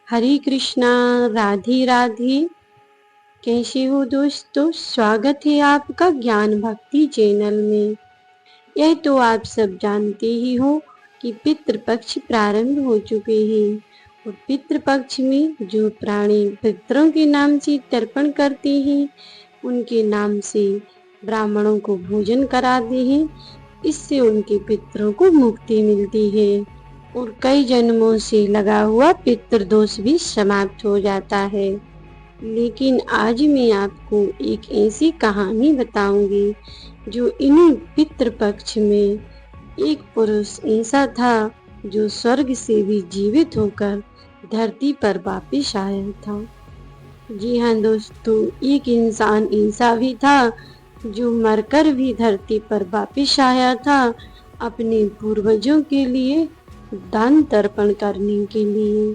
हरे कृष्णा, राधे राधे। कैसे हो दोस्तों? स्वागत है आपका ज्ञान भक्ति चैनल में। यह तो आप सब जानते ही हो कि पितृपक्ष प्रारंभ हो चुके हैं और पितृपक्ष में जो प्राणी पितरों के नाम से तर्पण करते हैं उनके नाम से ब्राह्मणों को भोजन कराते हैं। इससे उनके पितरों को मुक्ति मिलती है और कई जन्मों से लगा हुआ पितृदोष भी समाप्त हो जाता है। लेकिन आज मैं आपको एक ऐसी कहानी बताऊंगी जो इन्हीं पितृपक्ष में एक पुरुष ऐसा था जो स्वर्ग से भी जीवित होकर धरती पर वापिस आया था। जी हाँ दोस्तों, एक इंसान ऐसा भी था जो मरकर भी धरती पर वापिस आया था अपने पूर्वजों के लिए दान तर्पण करने के लिए।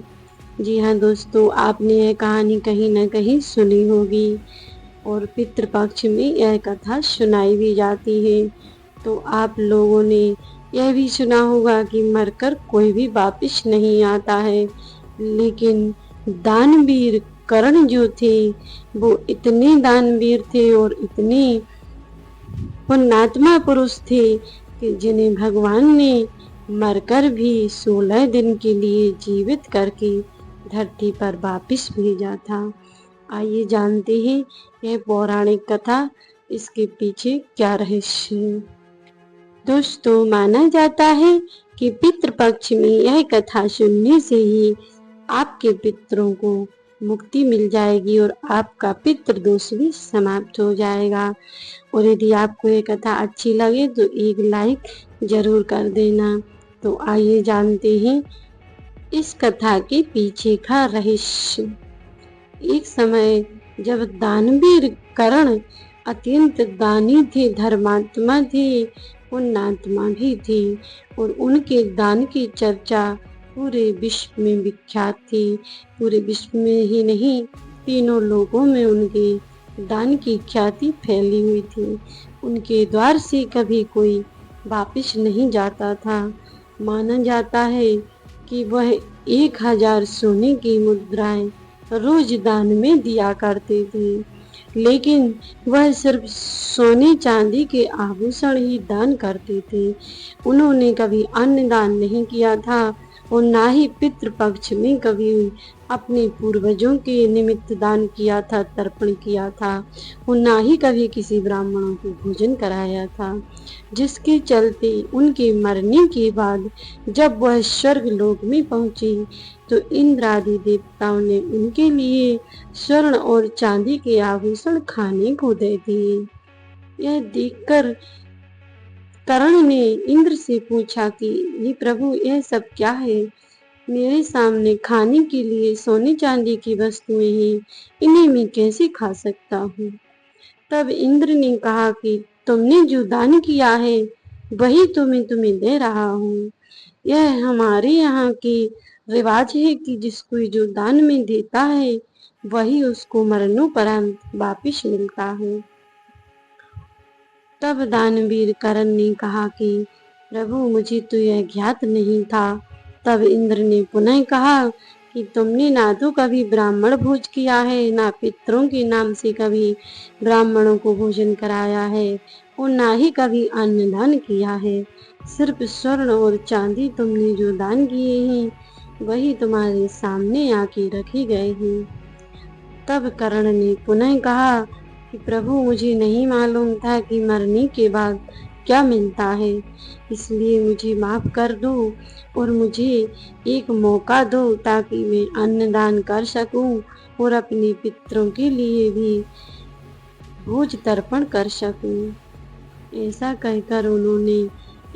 जी हाँ दोस्तों, आपने यह कहानी कहीं न कहीं सुनी होगी और पितृपक्ष में यह कथा सुनाई भी जाती है। तो आप लोगों ने यह भी सुना होगा कि मरकर कोई भी वापिस नहीं आता है, लेकिन दानवीर कर्ण जो थे वो इतने दानवीर थे और इतने पुण्यात्मा पुरुष थे कि जिन्हें भगवान ने मरकर भी 16 दिन के लिए जीवित करके धरती पर वापिस भेजा था। आइए जानते हैं यह पौराणिक कथा, इसके पीछे क्या रहस्य है। दोस्तों, माना जाता है कि पितृपक्ष में यह कथा सुनने से ही आपके पितरों को मुक्ति मिल जाएगी और आपका पितृदोष भी समाप्त हो जाएगा। और यदि आपको ये कथा अच्छी लगे तो एक लाइक जरूर कर देना। तो आइए जानते हैं इस कथा के पीछे का रहस्य। एक समय जब दानवीर कर्ण अत्यंत दानी थे, धर्मात्मा थे, पुण्यात्मा भी थे और उनके दान की चर्चा पूरे विश्व में विख्यात थी। पूरे विश्व में ही नहीं, तीनों लोगों में उनके दान की ख्याति फैली हुई थी। उनके द्वार से कभी कोई वापिस नहीं जाता था। माना जाता है कि वह 1000 सोने की मुद्राएं रोज दान में दिया करते थे, लेकिन वह सिर्फ सोने चांदी के आभूषण ही दान करते थे। उन्होंने कभी अन्न दान नहीं किया था और ना ही पितृपक्ष में कभी अपने पूर्वजों के निमित्त दान किया था, तर्पण किया था और ना ही कभी किसी ब्राह्मणों को भोजन कराया था। जिसके चलते उनके मरने के बाद जब वह स्वर्ग लोक में पहुंचे तो इंद्र आदि देवताओं ने उनके लिए स्वर्ण और चांदी के आभूषण खाने को दे दिए। यह देखकर कर्ण ने इंद्र से पूछा कि ये प्रभु, यह सब क्या है? मेरे सामने खाने के लिए सोने चांदी की वस्तुएं हैं, इन्हें मैं कैसे खा सकता हूँ? तब इंद्र ने कहा कि तुमने जो दान किया है वही तो मैं तुम्हें दे रहा हूँ। यह हमारे यहाँ की रिवाज है कि जिसको जो दान में देता है वही उसको मरणोपरांत वापिस मिलता है। तब दानवीर कर्ण ने कहा कि प्रभु, मुझे तो यह ज्ञात नहीं था। तब इंद्र ने पुनः कहा कि तुमने ना तो कभी ब्राह्मण भोज किया है, ना पितरों के नाम से कभी ब्राह्मणों को भोजन कराया है और ना ही कभी अन्न दान किया है। सिर्फ स्वर्ण और चांदी तुमने जो दान किए हैं वही तुम्हारे सामने आके रखे गए हैं। तब कर्ण ने पुनः कहा कि प्रभु, मुझे नहीं मालूम था कि मरने के बाद क्या मिलता है, इसलिए मुझे माफ कर दो और मुझे एक मौका दो ताकि मैं अन्नदान कर सकूं और अपने पितरों के लिए भी भोज तर्पण कर सकूं। ऐसा कहकर उन्होंने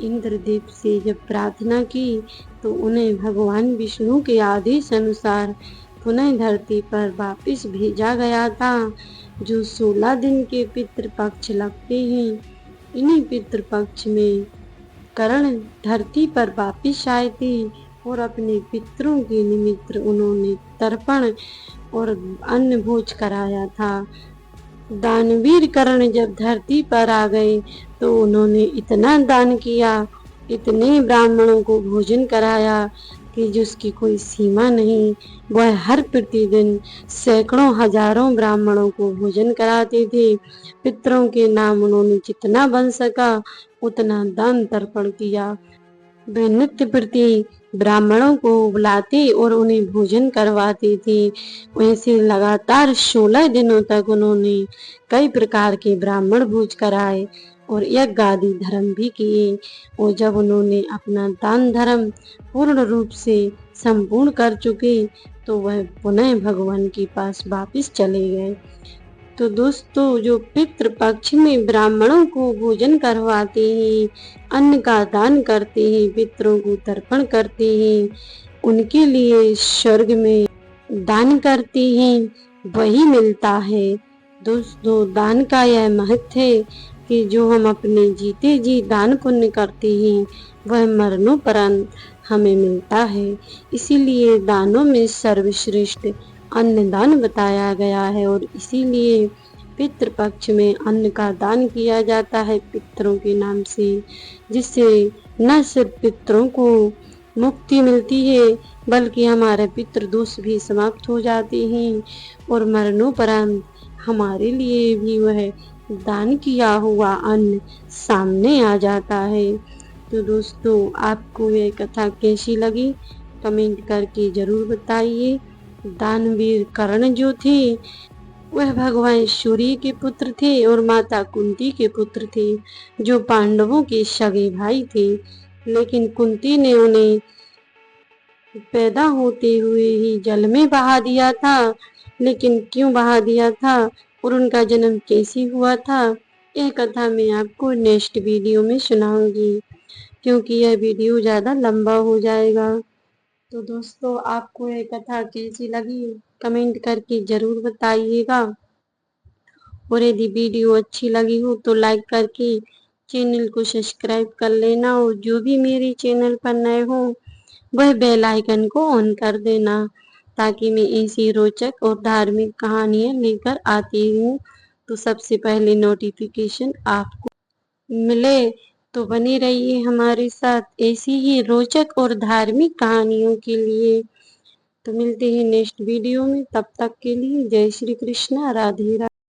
इंद्रदेव से जब प्रार्थना की तो उन्हें भगवान विष्णु के आदेश अनुसार पुनः धरती पर वापिस भेजा गया था। जो 16 दिन के पितृपक्ष लगते हैं, इन्हीं पितृपक्ष में कर्ण धरती पर वापिस आए थे और अपने पितरों के निमित्त उन्होंने तर्पण और अन्न भोज कराया था। दानवीर कर्ण जब धरती पर आ गए तो उन्होंने इतना दान किया, इतने ब्राह्मणों को भोजन कराया कि जिसकी कोई सीमा नहीं। वह हर प्रतिदिन सैकड़ों हजारों ब्राह्मणों को भोजन कराते थे। पितरों के नाम उन्होंने जितना बन सका उतना दान तर्पण किया। वे नित्य प्रति ब्राह्मणों को बुलाते और उन्हें भोजन करवाते थे। वैसे लगातार 16 दिनों तक उन्होंने कई प्रकार के ब्राह्मण भोज कराए और यज्ञ आदि धर्म भी किए। और जब उन्होंने अपना दान धर्म पूर्ण रूप से संपूर्ण कर चुके तो वह पुनः भगवान के पास वापिस चले गए। तो दोस्तों, जो पितृ पक्ष में ब्राह्मणों को भोजन करवाते हैं, अन्न का दान करते हैं, पितरों को तर्पण करते हैं, उनके लिए स्वर्ग में दान करते हैं, वही मिलता है। दोस्तों, दान का यह महत्व है कि जो हम अपने जीते जी दान पुण्य करते हैं वह मरणोपरांत हमें मिलता है। इसीलिए दानों में सर्वश्रेष्ठ अन्नदान बताया गया है और इसीलिए पितृपक्ष में अन्न का दान किया जाता है पितरों के नाम से, जिससे न सिर्फ पितरों को मुक्ति मिलती है बल्कि हमारे पितृ दोष भी समाप्त हो जाते हैं और मरणोपरांत हमारे लिए भी वह दान किया हुआ अन्न सामने आ जाता है। तो दोस्तों, आपको यह कथा कैसी लगी कमेंट करके जरूर बताइए। दानवीर कर्ण जो थे वह भगवान सूर्य के पुत्र थे और माता कुंती के पुत्र थे, जो पांडवों के सगे भाई थे। लेकिन कुंती ने उन्हें पैदा होते हुए ही जल में बहा दिया था। लेकिन क्यों बहा दिया था और उनका जन्म कैसे हुआ था, यह कथा मैं आपको नेक्स्ट वीडियो में सुनाऊंगी, क्योंकि यह वीडियो ज़्यादा लंबा हो जाएगा। तो दोस्तों, आपको यह कथा कैसी लगी कमेंट करके ज़रूर बताइएगा और यदि वीडियो अच्छी लगी हो तो लाइक करके चैनल को सब्सक्राइब कर लेना और जो भी मेरे चैनल पर नए हो वह बेल आइकन को ऑन कर देना, ताकि मैं ऐसी रोचक और धार्मिक कहानियाँ लेकर आती हूँ तो सबसे पहले नोटिफिकेशन आपको मिले। तो बने रहिए हमारे साथ ऐसी ही रोचक और धार्मिक कहानियों के लिए। तो मिलते हैं नेक्स्ट वीडियो में, तब तक के लिए जय श्री कृष्णा, राधे राधे।